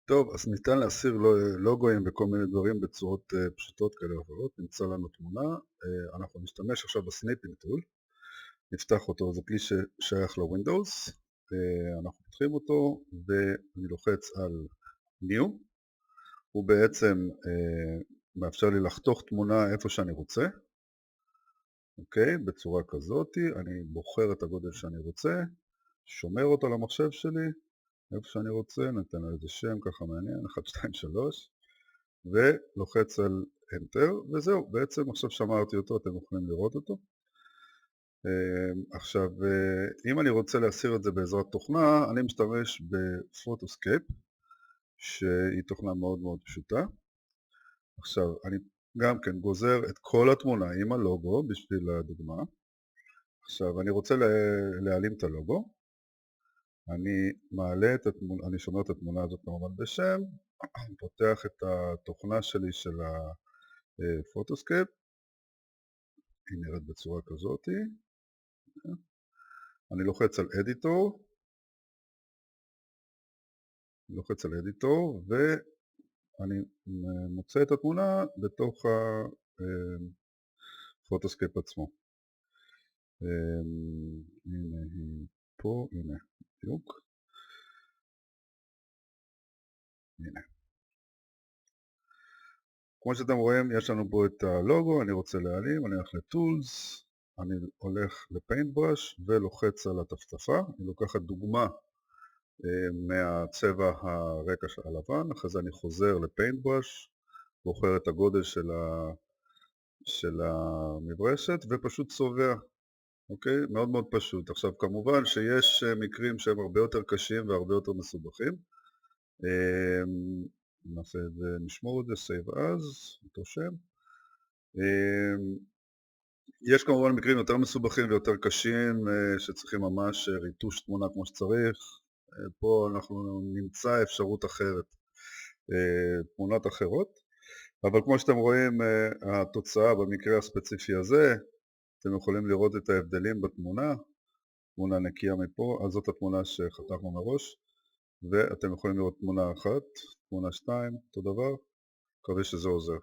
טוב, אז ניתן להסיר לוגוים וכל מיני דברים בצורות פשוטות כאלה ואחרות. נמצא לנו תמונה, אנחנו נשתמש עכשיו בסניפינג טול, נפתח אותו, זה כלי ששייך לווינדוס, אנחנו פותחים אותו ואני לוחץ על New, הוא בעצם מאפשר לי לחתוך תמונה איפה שאני רוצה, אוקיי, בצורה כזאת, אני בוחר את הגודל שאני רוצה, שומר אותו למחשב שלי, איפה שאני רוצה, נתן לו איזה שם ככה מעניין, 1, 2, 3, ולוחץ על Enter, וזהו, בעצם עכשיו שמרתי אותו, אתם יכולים לראות אותו. עכשיו, אם אני רוצה להסיר את זה בעזרת תוכנה, אני משתמש בפוטוסקייפ, שהיא תוכנה מאוד מאוד פשוטה. עכשיו, אני גם כן גוזר את כל התמונה עם הלוגו בשביל הדוגמה. עכשיו, אני רוצה להעלים את הלוגו. אני מעלה את התמונה, אני שומר את התמונה הזאת כמובן בשם, פותח את התוכנה שלי של הפוטוסקייפ, היא נראית בצורה כזאת, אני לוחץ על אדיטור, ואני מוצא את התמונה בתוך הפוטוסקייפ עצמו. הנה היא פה, הנה, בדיוק. הנה. כמו שאתם רואים, יש לנו פה את הלוגו, אני רוצה להעלים, אני הולך לטולס, אני הולך לפיינטבראש ולוחץ על הטפטפה, אני לוקחת דוגמה מהצבע הרקע הלבן, אחרי זה אני חוזר לפיינטבראש, בוחר את הגודל של המברשת ופשוט צובע, אוקיי? מאוד מאוד פשוט. עכשיו כמובן שיש מקרים שהם הרבה יותר קשים והרבה יותר מסובכים, נעשה את זה, נשמור את זה, save as, אותו שם. יש כמובן מקרים יותר מסובכים ויותר קשים שצריכים ממש ריטוש תמונה כמו שצריך. פה אנחנו נמצא אפשרות אחרת, תמונות אחרות, אבל כמו שאתם רואים התוצאה במקרה הספציפי הזה, אתם יכולים לראות את ההבדלים בתמונה, תמונה נקייה מפה, אז זאת התמונה שחתכנו מראש, ואתם יכולים לראות תמונה אחת, תמונה 2, אותו דבר, מקווה שזה עוזר.